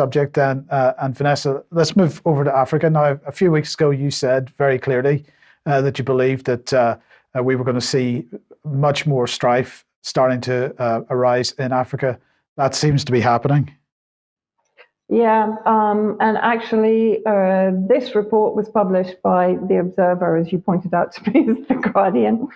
subject then, and Vanessa, let's move over to Africa. Now, a few weeks ago, you said very clearly that you believed that we were going to see much more strife starting to arise in Africa. That seems to be happening. Yeah, and actually, this report was published by The Observer, as you pointed out to me, as The Guardian.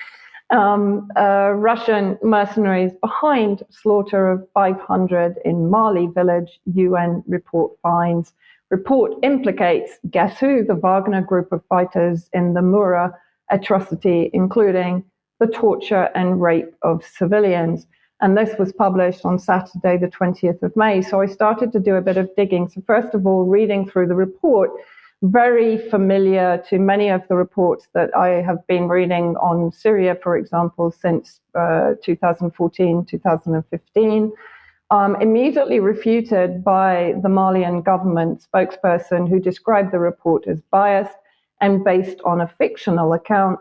Russian mercenaries behind slaughter of 500 in Mali village, UN report finds. Report implicates, guess who, the Wagner Group of fighters in the Mura atrocity, including the torture and rape of civilians. And this was published on Saturday, the 20th of May. So I started to do a bit of digging. So first of all, reading through the report, very familiar to many of the reports that I have been reading on Syria, for example, since 2014, 2015. Immediately refuted by the Malian government spokesperson, who described the report as biased and based on a fictional account,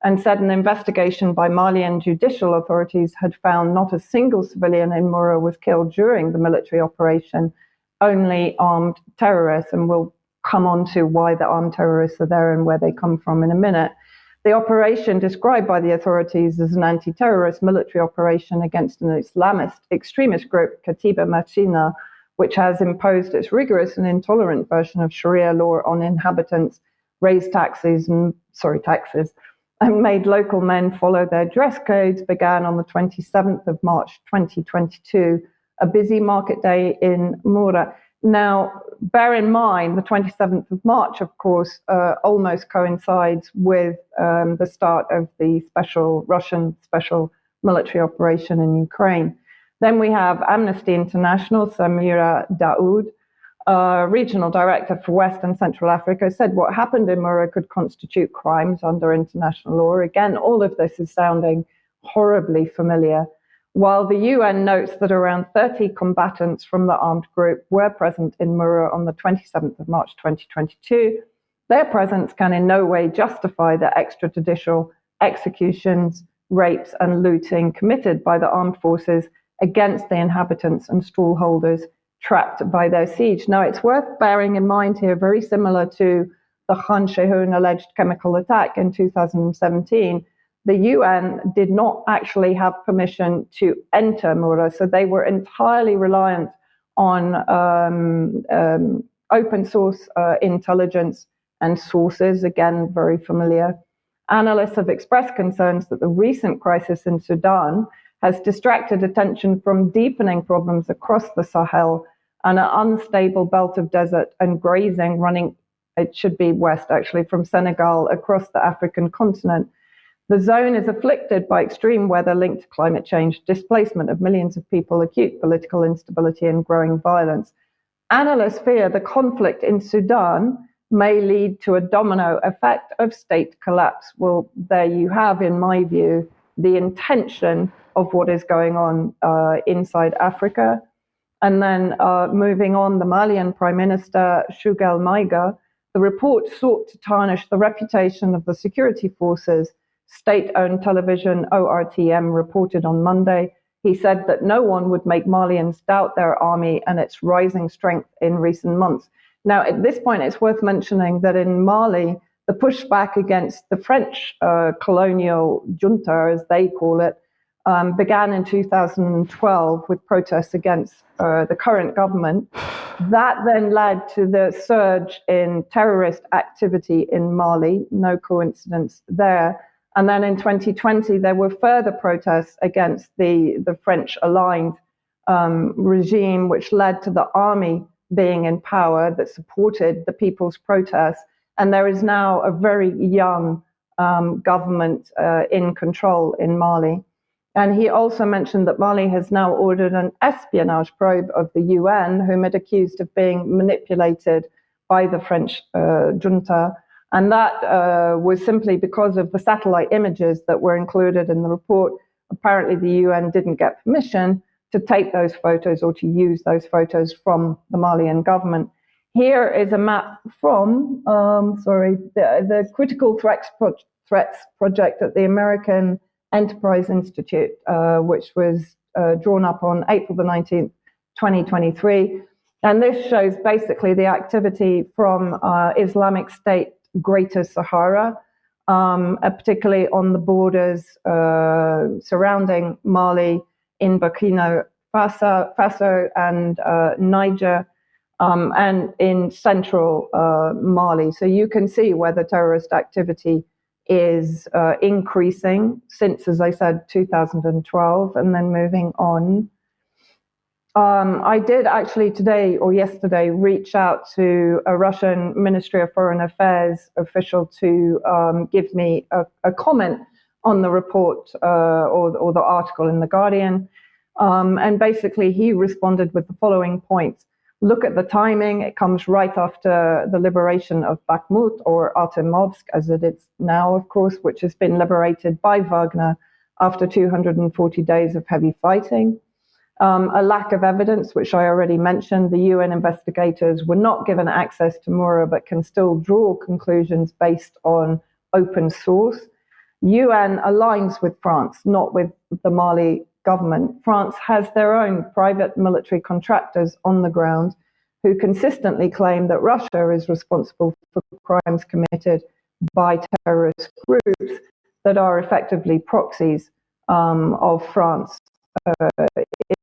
and said an investigation by Malian judicial authorities had found not a single civilian in Mura was killed during the military operation, only armed terrorists. And we'll come on to why the armed terrorists are there and where they come from in a minute. The operation, described by the authorities as an anti-terrorist military operation against an Islamist extremist group, Katiba Machina, which has imposed its rigorous and intolerant version of Sharia law on inhabitants, raised taxes, and made local men follow their dress codes, began on the 27th of March 2022, a busy market day in Mura. Now, bear in mind, the 27th of March, of course, almost coincides with the start of the Russian special military operation in Ukraine. Then we have Amnesty International, Samira Daoud, regional director for West and Central Africa, said what happened in Mura could constitute crimes under international law. Again, all of this is sounding horribly familiar. While the UN notes that around 30 combatants from the armed group were present in Mura on the 27th of March 2022, their presence can in no way justify the extrajudicial executions, rapes, and looting committed by the armed forces against the inhabitants and stallholders trapped by their siege. Now, it's worth bearing in mind here, very similar to the Khan Sheikhoun alleged chemical attack in 2017, the UN did not actually have permission to enter Mura, so they were entirely reliant on open source intelligence and sources, again, very familiar. Analysts have expressed concerns that the recent crisis in Sudan has distracted attention from deepening problems across the Sahel and an unstable belt of desert and grazing running, it should be west actually, from Senegal across the African continent. The zone is afflicted by extreme weather linked to climate change, displacement of millions of people, acute political instability, and growing violence. Analysts fear the conflict in Sudan may lead to a domino effect of state collapse. Well, there you have, in my view, the intention of what is going on inside Africa. And then moving on, the Malian Prime Minister, Choguel Maïga, the report sought to tarnish the reputation of the security forces. State-owned television ORTM reported on Monday. He said that no one would make Malians doubt their army and its rising strength in recent months. Now, at this point, it's worth mentioning that in Mali, the pushback against the French colonial junta, as they call it, began in 2012 with protests against the current government. That then led to the surge in terrorist activity in Mali, no coincidence there. And then in 2020, there were further protests against the French-aligned regime, which led to the army being in power that supported the people's protests. And there is now a very young government in control in Mali. And he also mentioned that Mali has now ordered an espionage probe of the UN, whom it accused of being manipulated by the French junta. And that was simply because of the satellite images that were included in the report. Apparently, the UN didn't get permission to take those photos or to use those photos from the Malian government. Here is a map from, the Critical Threats Project at the American Enterprise Institute, which was drawn up on April the 19th, 2023. And this shows basically the activity from Islamic State Greater Sahara, particularly on the borders surrounding Mali, in Burkina Faso and Niger, and in central Mali. So you can see where the terrorist activity is increasing since, as I said, 2012, and then moving on. I did actually today or yesterday reach out to a Russian Ministry of Foreign Affairs official to give me a comment on the report or the article in The Guardian. And basically he responded with the following points. Look at the timing. It comes right after the liberation of Bakhmut, or Artemovsk as it is now, of course, which has been liberated by Wagner after 240 days of heavy fighting. A lack of evidence, which I already mentioned. The UN investigators were not given access to Mura, but can still draw conclusions based on open source. UN aligns with France, not with the Mali government. France has their own private military contractors on the ground who consistently claim that Russia is responsible for crimes committed by terrorist groups that are effectively proxies of France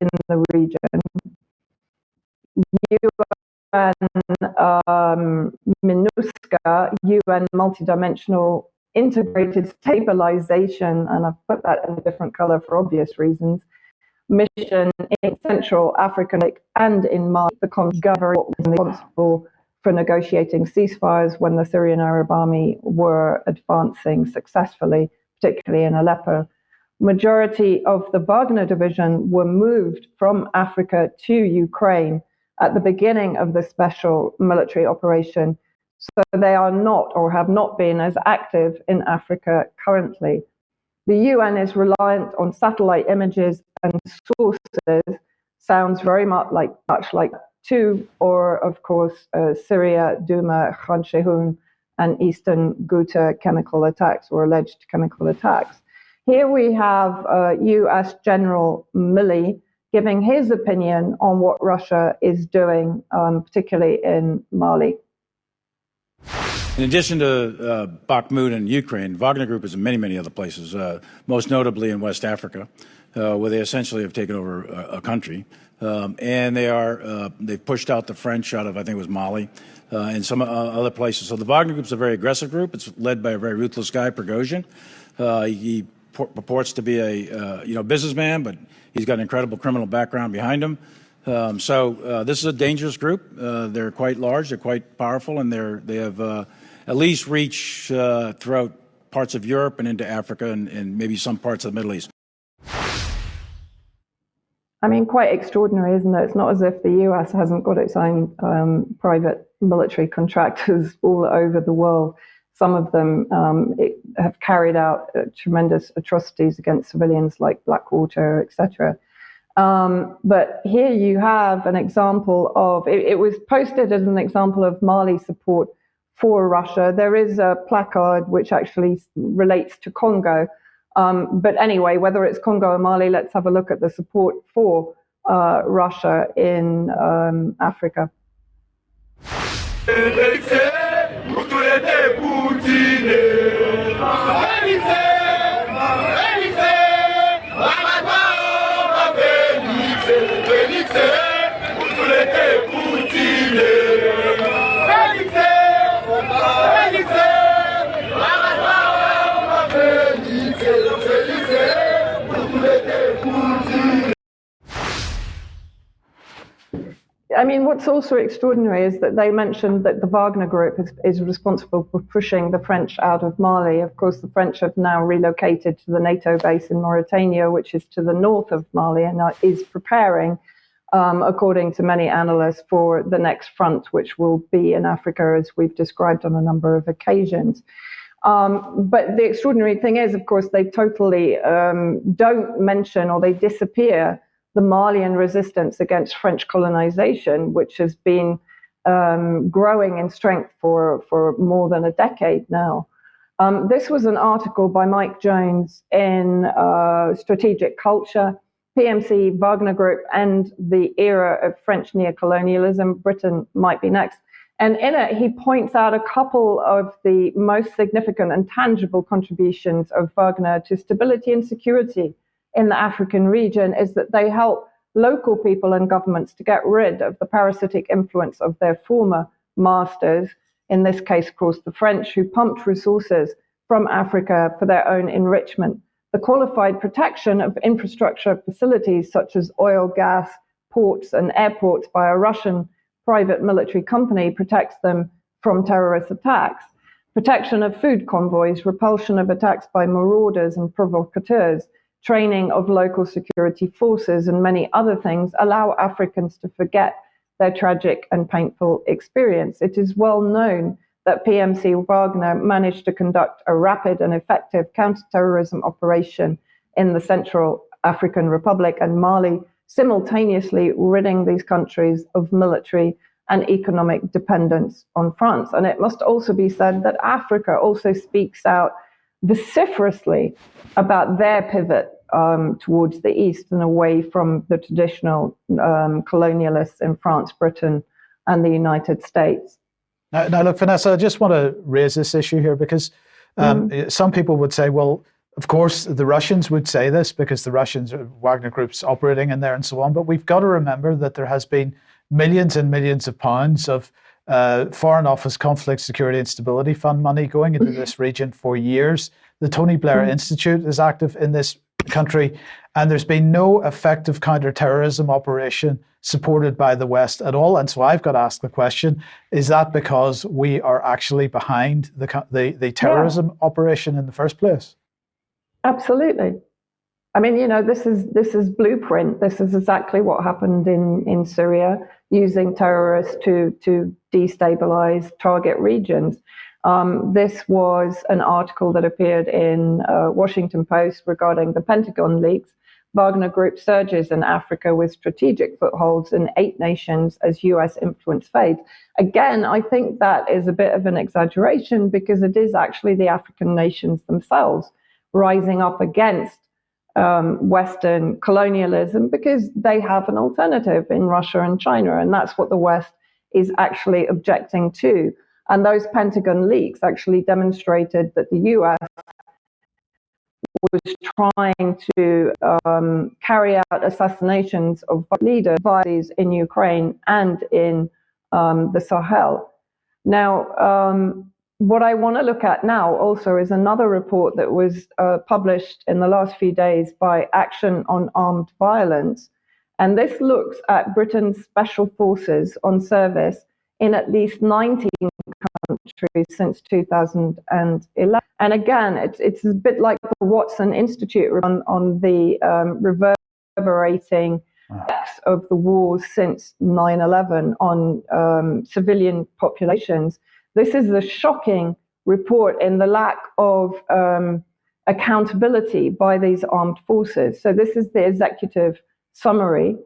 in the region. UN MINUSCA, UN Multidimensional Integrated Stabilization, and I've put that in a different color for obvious reasons, mission in Central Africa and in Mali, the government responsible for negotiating ceasefires when the Syrian Arab Army were advancing successfully, particularly in Aleppo. Majority of the Wagner division were moved from Africa to Ukraine at the beginning of the special military operation. So they are not or have not been as active in Africa currently. The UN is reliant on satellite images and sources. Sounds very much like two, or of course Syria, Douma, Khan Sheikhoun, and Eastern Ghouta chemical attacks or alleged chemical attacks. Here we have US General Milley giving his opinion on what Russia is doing, particularly in Mali. In addition to Bakhmut and Ukraine, Wagner Group is in many, many other places, most notably in West Africa, where they essentially have taken over a country. And they've pushed out the French out of, I think it was Mali, and some other places. So the Wagner Group is a very aggressive group. It's led by a very ruthless guy, Prigozhin. He purports to be a businessman, but he's got an incredible criminal background behind him. So this is a dangerous group. They're quite large, they're quite powerful, and they have at least reached throughout parts of Europe and into Africa and maybe some parts of the Middle East. I mean, quite extraordinary, isn't it? It's not as if the US hasn't got its own private military contractors all over the world. Some of them have carried out tremendous atrocities against civilians like Blackwater, etc. But here you have an example of, it was posted as an example of Mali support for Russia. There is a placard which actually relates to Congo. But anyway, whether it's Congo or Mali, let's have a look at the support for Russia in Africa. I mean, what's also extraordinary is that they mentioned that the Wagner Group is responsible for pushing the French out of Mali. Of course, the French have now relocated to the NATO base in Mauritania, which is to the north of Mali, and is preparing, according to many analysts, for the next front, which will be in Africa, as we've described on a number of occasions. But the extraordinary thing is, of course, they totally don't mention, or they disappear, the Malian resistance against French colonization, which has been growing in strength for more than a decade now. This was an article by Mike Jones in Strategic Culture. PMC, Wagner Group, and the era of French neocolonialism. Britain might be next. And in it, he points out a couple of the most significant and tangible contributions of Wagner to stability and security in the African region is that they help local people and governments to get rid of the parasitic influence of their former masters, in this case, of course, the French, who pumped resources from Africa for their own enrichment. The qualified protection of infrastructure facilities such as oil, gas, ports, and airports by a Russian private military company protects them from terrorist attacks. Protection of food convoys, repulsion of attacks by marauders and provocateurs, training of local security forces, and many other things allow Africans to forget their tragic and painful experience. It is well known that PMC Wagner managed to conduct a rapid and effective counterterrorism operation in the Central African Republic and Mali, simultaneously ridding these countries of military and economic dependence on France. And it must also be said that Africa also speaks out vociferously about their pivot towards the East and away from the traditional colonialists in France, Britain, and the United States. Now, look, Vanessa, I just want to raise this issue here because some people would say, well, of course, the Russians would say this because the Russians, Wagner Group's operating in there and so on. But we've got to remember that there has been millions and millions of pounds of Foreign Office Conflict, Security and Stability Fund money going into this region for years. The Tony Blair Institute is active in this country, and there's been no effective counterterrorism operation supported by the West at all. And so I've got to ask the question, is that because we are actually behind the terrorism operation in the first place? Absolutely. I mean, you know, this is blueprint. This is exactly what happened in Syria, using terrorists to destabilize target regions. This was an article that appeared in Washington Post regarding the Pentagon leaks. Wagner Group surges in Africa with strategic footholds in 8 nations as US influence fades. Again, I think that is a bit of an exaggeration because it is actually the African nations themselves rising up against Western colonialism because they have an alternative in Russia and China, and that's what the West is actually objecting to. And those Pentagon leaks actually demonstrated that the US was trying to carry out assassinations of leaders in Ukraine and in the Sahel. Now, what I want to look at now also is another report that was published in the last few days by Action on Armed Violence. And this looks at Britain's special forces on service in at least 19 countries since 2011. And again, it's a bit like the Watson Institute on the reverberating effects of the wars since 9/11 on civilian populations. This is a shocking report in the lack of accountability by these armed forces. So this is the executive summary.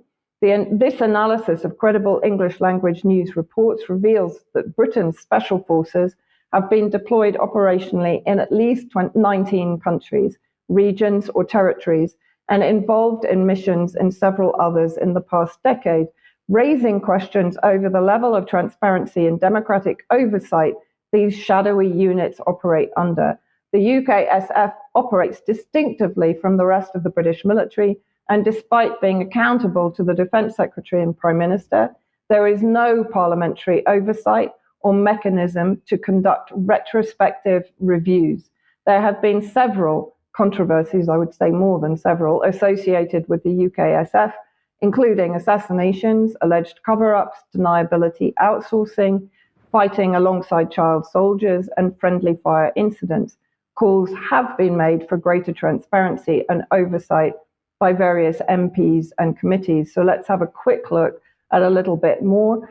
This analysis of credible English language news reports reveals that Britain's special forces have been deployed operationally in at least 19 countries, regions, or territories, and involved in missions in several others in the past decade, raising questions over the level of transparency and democratic oversight these shadowy units operate under. The UKSF operates distinctively from the rest of the British military, and despite being accountable to the Defence Secretary and Prime Minister, there is no parliamentary oversight or mechanism to conduct retrospective reviews. There have been several controversies, I would say more than several, associated with the UKSF, including assassinations, alleged cover-ups, deniability, outsourcing, fighting alongside child soldiers, and friendly fire incidents. Calls have been made for greater transparency and oversight by various MPs and committees. So let's have a quick look at a little bit more.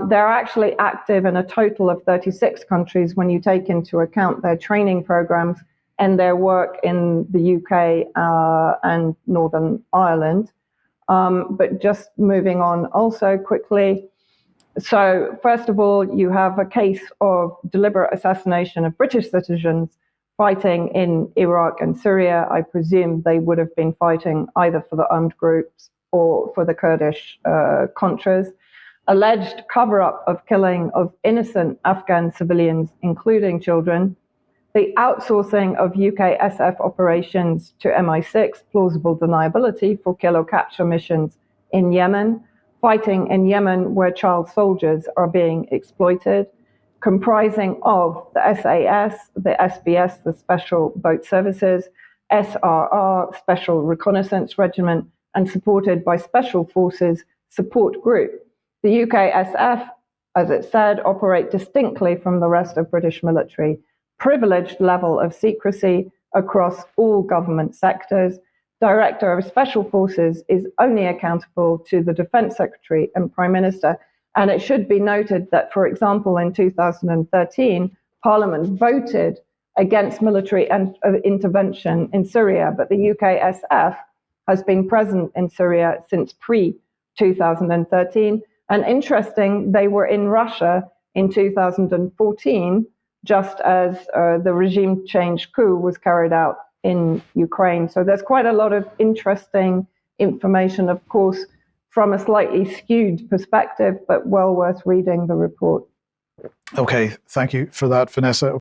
They're actually active in a total of 36 countries when you take into account their training programs and their work in the UK and Northern Ireland. But just moving on also quickly. So first of all, you have a case of deliberate assassination of British citizens fighting in Iraq and Syria. I presume they would have been fighting either for the armed groups or for the Kurdish Contras. Alleged cover-up of killing of innocent Afghan civilians, including children. The outsourcing of UKSF operations to MI6, plausible deniability for kill or capture missions in Yemen. Fighting in Yemen where child soldiers are being exploited, comprising of the SAS, the SBS, the Special Boat Services, SRR, Special Reconnaissance Regiment, and supported by Special Forces Support Group. The UKSF, as it said, operate distinctly from the rest of British military, privileged level of secrecy across all government sectors. Director of Special Forces is only accountable to the Defence Secretary and Prime Minister. And it should be noted that, for example, in 2013, Parliament voted against military intervention in Syria, but the UKSF has been present in Syria since pre-2013. And interesting, they were in Russia in 2014, just as the regime change coup was carried out in Ukraine. So there's quite a lot of interesting information, of course, from a slightly skewed perspective, but well worth reading the report. Okay, thank you for that, Vanessa.